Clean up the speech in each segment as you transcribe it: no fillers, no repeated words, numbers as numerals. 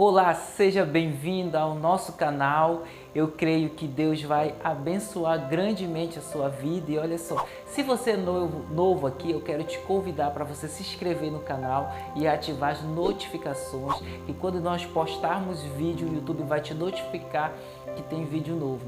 Olá, seja bem-vindo ao nosso canal. Eu creio que Deus vai abençoar grandemente a sua vida. E olha só, se você é novo aqui, eu quero te convidar para você se inscrever no canal e ativar as notificações. E quando nós postarmos vídeo, o YouTube vai te notificar que tem vídeo novo.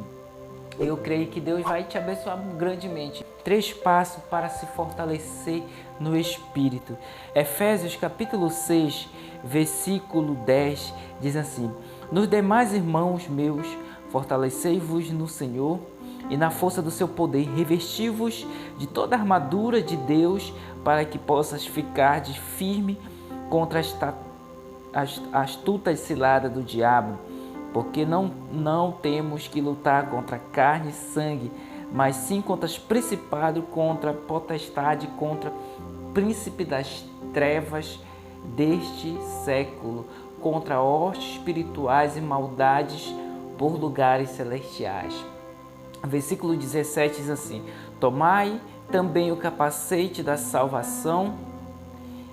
Eu creio que Deus vai te abençoar grandemente. 3 passos para se fortalecer no Espírito. Efésios capítulo 6, versículo 10, diz assim: Nos demais, irmãos meus, fortalecei-vos no Senhor e na força do seu poder, revesti-vos de toda a armadura de Deus, para que possas ficar de firme contra as astutas ciladas do diabo. Porque não temos que lutar contra carne e sangue, mas sim contra os principados, contra a potestade, contra o príncipe das trevas deste século, contra hostes espirituais e maldades por lugares celestiais. Versículo 17 diz assim: Tomai também o capacete da salvação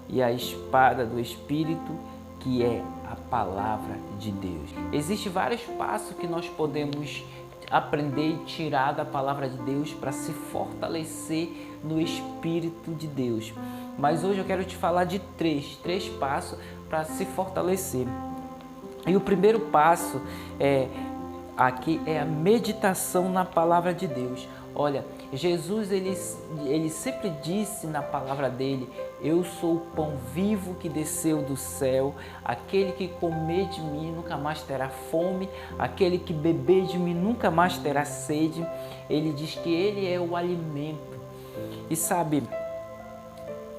e a espada do Espírito, que é a palavra de Deus. Existem vários passos que nós podemos aprender e tirar da palavra de Deus para se fortalecer no Espírito de Deus. Mas hoje eu quero te falar de três passos para se fortalecer. E o primeiro passo aqui é a meditação na palavra de Deus. Olha, Jesus ele sempre disse na palavra dele: eu sou o pão vivo que desceu do céu, aquele que comer de mim nunca mais terá fome, aquele que beber de mim nunca mais terá sede. Ele diz que ele é o alimento. E sabe,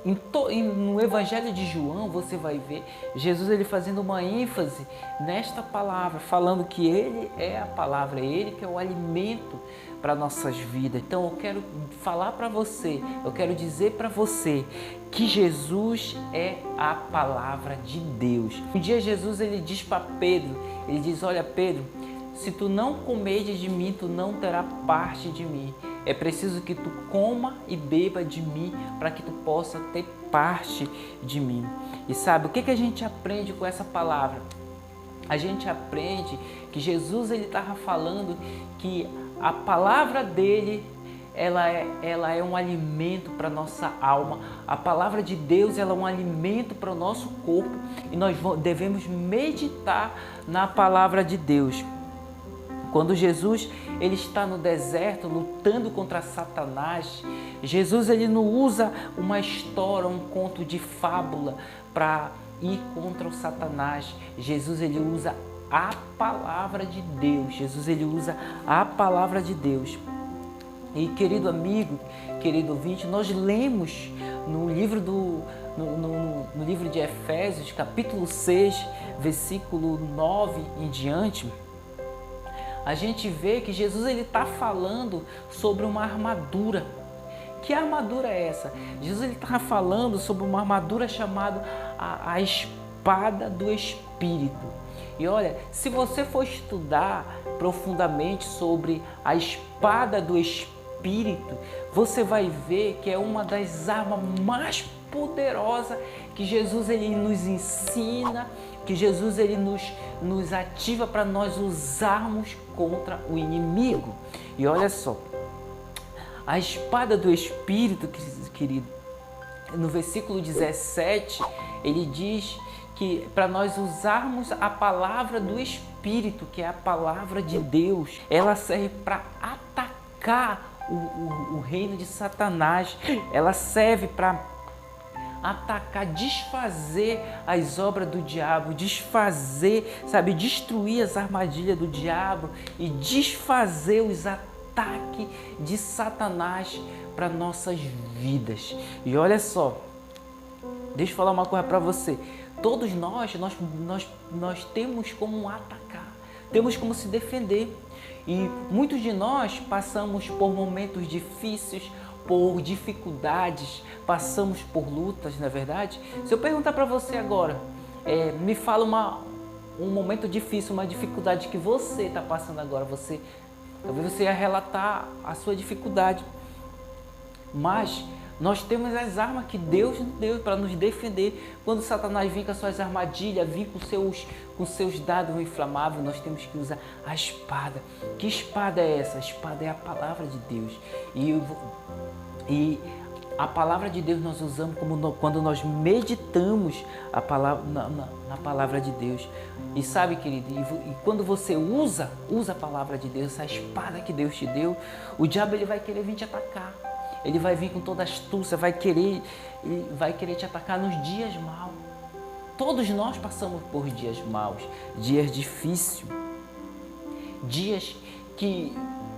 no Evangelho de João você vai ver Jesus ele fazendo uma ênfase nesta palavra, falando que ele é a palavra, ele que é o alimento para nossas vidas. Então eu quero falar para você, eu quero dizer para você que Jesus é a palavra de Deus. Um dia Jesus ele diz para Pedro, ele diz: olha Pedro, se tu não comeres de mim, tu não terá parte de mim. É preciso que tu coma e beba de mim para que tu possa ter parte de mim. E sabe, o que a gente aprende com essa palavra? A gente aprende que Jesus ele estava falando que a palavra dele ela é um alimento para nossa alma. A palavra de Deus ela é um alimento para o nosso corpo e nós devemos meditar na palavra de Deus. Quando Jesus ele está no deserto lutando contra Satanás, Jesus ele não usa uma história, um conto de fábula para ir contra o Satanás. Jesus ele usa a palavra de Deus. Jesus ele usa a palavra de Deus. E querido amigo, querido ouvinte, nós lemos no livro no livro de Efésios, capítulo 6, versículo 9 em diante, a gente vê que Jesus ele está falando sobre uma armadura. Que armadura é essa? Jesus ele está falando sobre uma armadura chamada a espada do Espírito. E olha, se você for estudar profundamente sobre a espada do Espírito, você vai ver que é uma das armas mais poderosas que Jesus ele nos ensina, que Jesus ele nos ativa para nós usarmos contra o inimigo. E olha só, a espada do Espírito, querido, no versículo 17, ele diz que para nós usarmos a palavra do Espírito, que é a palavra de Deus, ela serve para atacar o reino de Satanás, ela serve para atacar, desfazer as obras do diabo, desfazer, sabe, destruir as armadilhas do diabo e desfazer os ataques de Satanás para nossas vidas. E olha só, deixa eu falar uma coisa para você. Todos nós temos como atacar, temos como se defender. E muitos de nós passamos por momentos difíceis, por dificuldades, passamos por lutas, não é verdade? Se eu perguntar para você agora, me fala um momento difícil, uma dificuldade que você está passando agora, talvez você ia relatar a sua dificuldade. Mas Nós temos as armas que Deus nos deu para nos defender. Quando Satanás vem com as suas armadilhas, vem com seus dados inflamáveis, nós temos que usar a espada. Que espada é essa? A espada é a palavra de Deus. E a palavra de Deus nós usamos quando nós meditamos na palavra de Deus. E sabe, querido, e quando você usa a palavra de Deus, essa espada que Deus te deu, o diabo ele vai querer vir te atacar. Ele vai vir com toda astúcia, vai querer te atacar nos dias maus. Todos nós passamos por dias maus, dias difíceis, dias que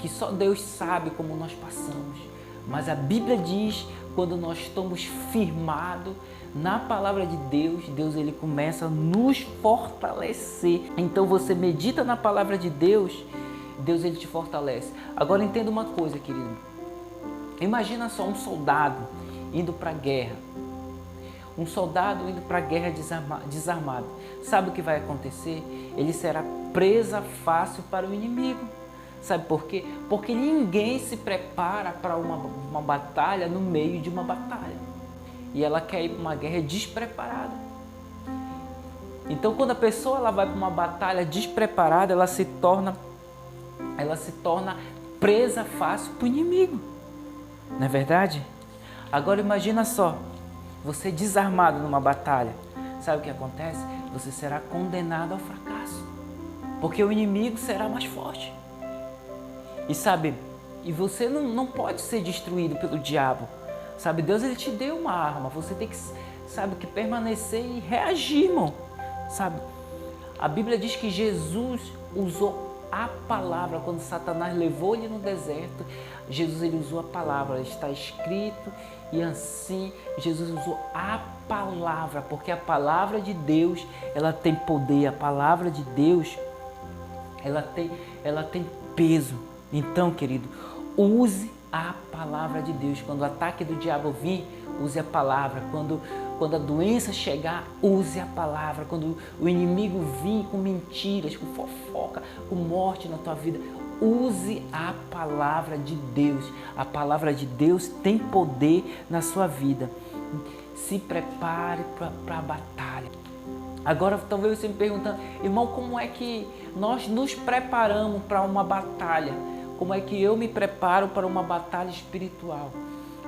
só Deus sabe como nós passamos. Mas a Bíblia diz, quando nós estamos firmados na palavra de Deus, Deus ele começa a nos fortalecer. Então você medita na palavra de Deus, Deus ele te fortalece. Agora entenda uma coisa, querido. Imagina só um soldado indo para a guerra. Um soldado indo para a guerra desarmado. Sabe o que vai acontecer? Ele será presa fácil para o inimigo. Sabe por quê? Porque ninguém se prepara para uma batalha no meio de uma batalha. E ela quer ir para uma guerra despreparada. Então, quando a pessoa ela vai para uma batalha despreparada, ela se torna presa fácil para o inimigo. Não é verdade? Agora imagina só, você desarmado numa batalha. Sabe o que acontece? Você será condenado ao fracasso. Porque o inimigo será mais forte. E sabe, você não pode ser destruído pelo diabo. Sabe, Deus ele te deu uma arma. Você tem que permanecer e reagir, irmão. Sabe, a Bíblia diz que Jesus usou a palavra. Quando Satanás levou ele no deserto, Jesus ele usou a palavra. Está escrito, e assim Jesus usou a palavra, porque a palavra de Deus ela tem poder. A palavra de Deus ela tem peso. Então, querido, use a palavra de Deus. Quando o ataque do diabo vir, use a palavra. Quando a doença chegar, use a palavra. Quando o inimigo vir com mentiras, com fofoca, com morte na tua vida, use a palavra de Deus. A palavra de Deus tem poder na sua vida. Se prepare para a batalha. Agora, talvez você me perguntando, irmão, como é que nós nos preparamos para uma batalha? Como é que eu me preparo para uma batalha espiritual?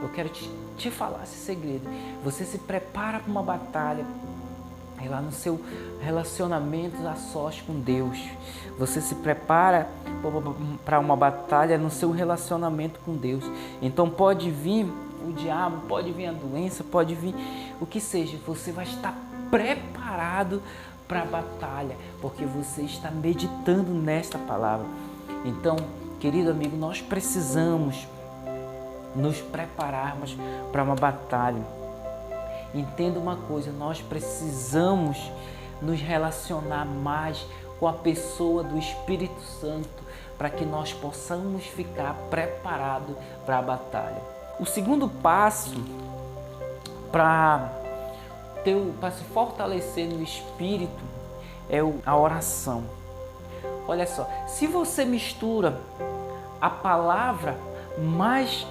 Eu quero te falar esse segredo. Você se prepara para uma batalha lá no seu relacionamento a sós com Deus. Você se prepara para uma batalha no seu relacionamento com Deus. Então pode vir o diabo, pode vir a doença, pode vir o que seja. Você vai estar preparado para a batalha, porque você está meditando nesta palavra. Então, querido amigo, nós precisamos nos prepararmos para uma batalha. Entenda uma coisa, nós precisamos nos relacionar mais com a pessoa do Espírito Santo para que nós possamos ficar preparados para a batalha. O segundo passo para se fortalecer no Espírito é a oração. Olha só, se você mistura a palavra mais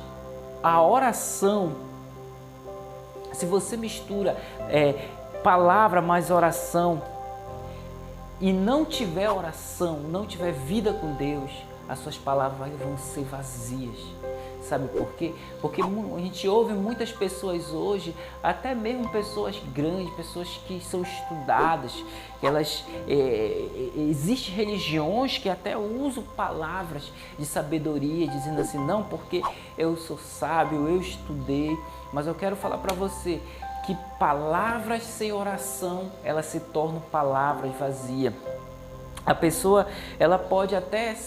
a oração, se você mistura palavra mais oração e não tiver oração, não tiver vida com Deus, as suas palavras vão ser vazias. Sabe por quê? Porque a gente ouve muitas pessoas hoje, até mesmo pessoas grandes, pessoas que são estudadas, que existem religiões que até usam palavras de sabedoria, dizendo assim, não, porque eu sou sábio, eu estudei. Mas eu quero falar para você que palavras sem oração, elas se tornam palavras vazias. A pessoa, ela pode até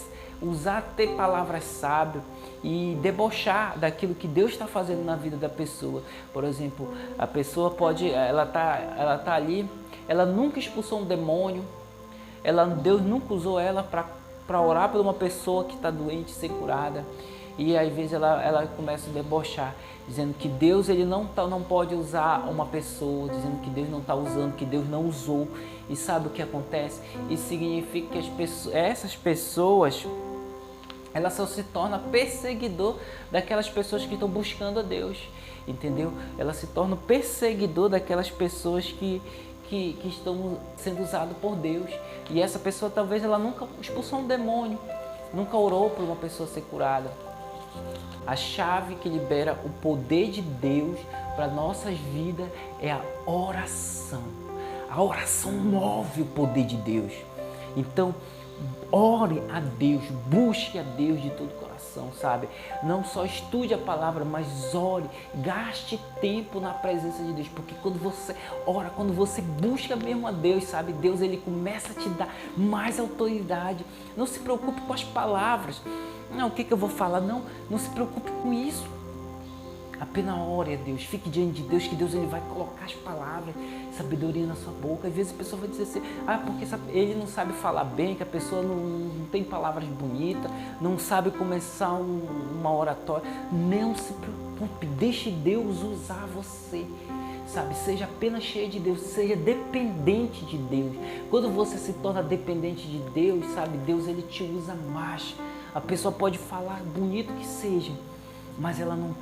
ter palavras sábias e debochar daquilo que Deus está fazendo na vida da pessoa. Por exemplo, a pessoa pode, ela tá ali, ela nunca expulsou um demônio, Deus nunca usou ela para orar por uma pessoa que está doente, ser curada. E às vezes ela começa a debochar, dizendo que Deus ele não pode usar uma pessoa, dizendo que Deus não está usando, que Deus não usou. E sabe o que acontece? Isso significa que essas pessoas, elas só se tornam perseguidor daquelas pessoas que estão buscando a Deus. entendeu? Ela se torna o perseguidor daquelas pessoas que estão sendo usadas por Deus. E essa pessoa talvez ela nunca expulsou um demônio, nunca orou por uma pessoa ser curada. A chave que libera o poder de Deus para nossas vidas é a oração. A oração move o poder de Deus. Então, ore a Deus, busque a Deus de todo o coração, sabe? Não só estude a palavra, mas ore, gaste tempo na presença de Deus, porque quando você ora, quando você busca mesmo a Deus, sabe? Deus, ele começa a te dar mais autoridade. Não se preocupe com as palavras. Não, o que eu vou falar? Não se preocupe com isso. Apenas ore a Deus, fique diante de Deus, que Deus ele vai colocar as palavras, sabedoria na sua boca. Às vezes a pessoa vai dizer assim, porque ele não sabe falar bem, que a pessoa não tem palavras bonitas, não sabe começar uma oratória. Não se preocupe, deixe Deus usar você, sabe? Seja apenas cheio de Deus, seja dependente de Deus. Quando você se torna dependente de Deus, sabe? Deus ele te usa mais. A pessoa pode falar bonito que seja, mas ela não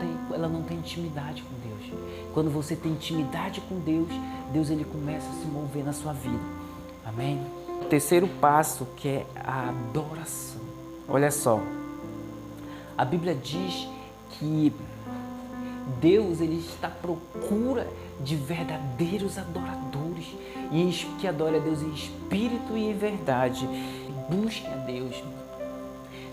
tem intimidade com Deus. Quando você tem intimidade com Deus, Deus ele começa a se mover na sua vida. Amém? O terceiro passo, que é a adoração. Olha só, a Bíblia diz que Deus ele está à procura de verdadeiros adoradores e que adora a Deus em espírito e em verdade. Busque a Deus.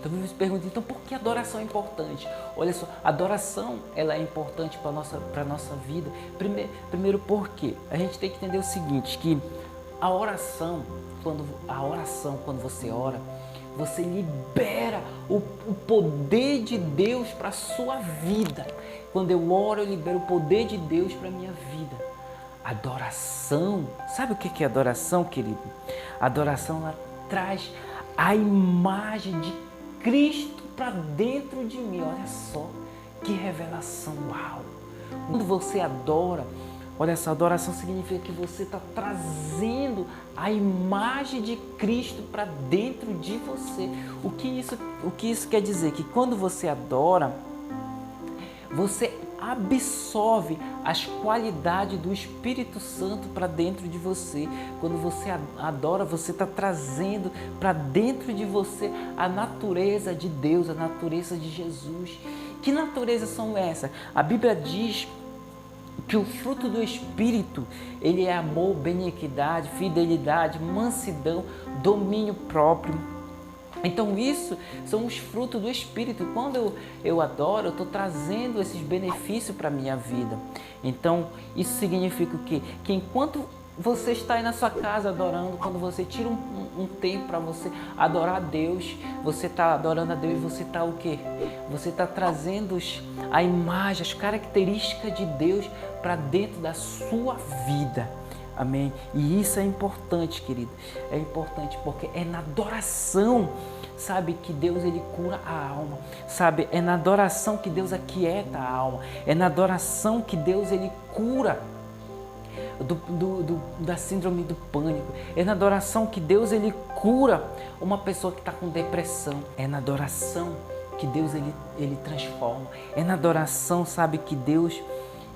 Então você pergunta, então por que a adoração é importante? Olha só, a adoração ela é importante para a nossa vida. Primeiro porque a gente tem que entender o seguinte, que a oração, quando você ora, você libera o poder de Deus para a sua vida. Quando eu oro, eu libero o poder de Deus para a minha vida. Adoração, sabe o que é adoração, querido? A adoração ela traz a imagem de Cristo para dentro de mim. Olha só que revelação, uau! Quando você adora, olha só, adoração significa que você está trazendo a imagem de Cristo para dentro de você. O que isso quer dizer? Que quando você adora, você absorve as qualidades do Espírito Santo para dentro de você. Quando você adora, você está trazendo para dentro de você a natureza de Deus, a natureza de Jesus. Que naturezas são essas? A Bíblia diz que o fruto do Espírito, ele é amor, benignidade, fidelidade, mansidão, domínio próprio. Então isso são os frutos do Espírito. Quando eu adoro, eu estou trazendo esses benefícios para a minha vida. Então isso significa o quê? Que enquanto você está aí na sua casa adorando, quando você tira um tempo para você adorar a Deus, você está adorando a Deus, você está o quê? Você está trazendo a imagem, as características de Deus para dentro da sua vida. Amém? E isso é importante, querido. É importante porque é na adoração, sabe, que Deus ele cura a alma. Sabe, é na adoração que Deus aquieta a alma. É na adoração que Deus ele cura da síndrome do pânico. É na adoração que Deus ele cura uma pessoa que está com depressão. É na adoração que Deus ele transforma. É na adoração, sabe, que Deus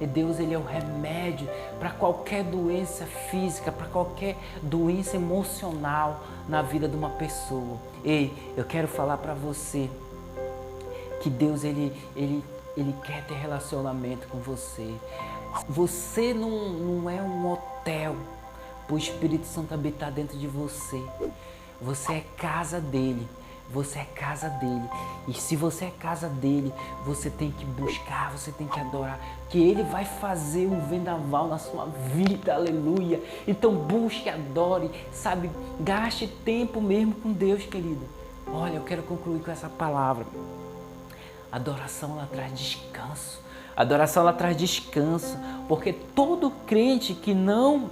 ele é o remédio para qualquer doença física, para qualquer doença emocional na vida de uma pessoa. Ei, eu quero falar para você que Deus ele quer ter relacionamento com você. Você não é um hotel para o Espírito Santo habitar dentro de você. Você é casa dele. Você é casa dele. E se você é casa dele, você tem que buscar, você tem que adorar, que ele vai fazer um vendaval na sua vida, aleluia. Então busque, adore, sabe, gaste tempo mesmo com Deus, querido. Olha, eu quero concluir com essa palavra. Adoração ela traz descanso. Adoração ela traz descanso, porque todo crente que não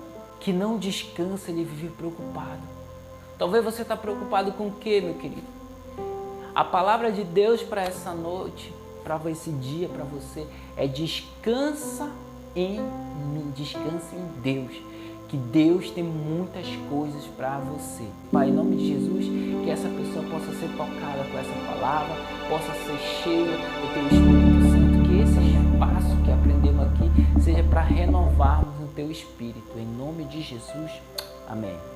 descansa, ele vive preocupado. Talvez você está preocupado com o quê, meu querido? A palavra de Deus para essa noite, para esse dia, para você, é descansa em mim, descansa em Deus. Que Deus tem muitas coisas para você. Pai, em nome de Jesus, que essa pessoa possa ser tocada com essa palavra, possa ser cheia do Teu Espírito Santo, que esse espaço que aprendemos para renovarmos no teu espírito. Em nome de Jesus, amém.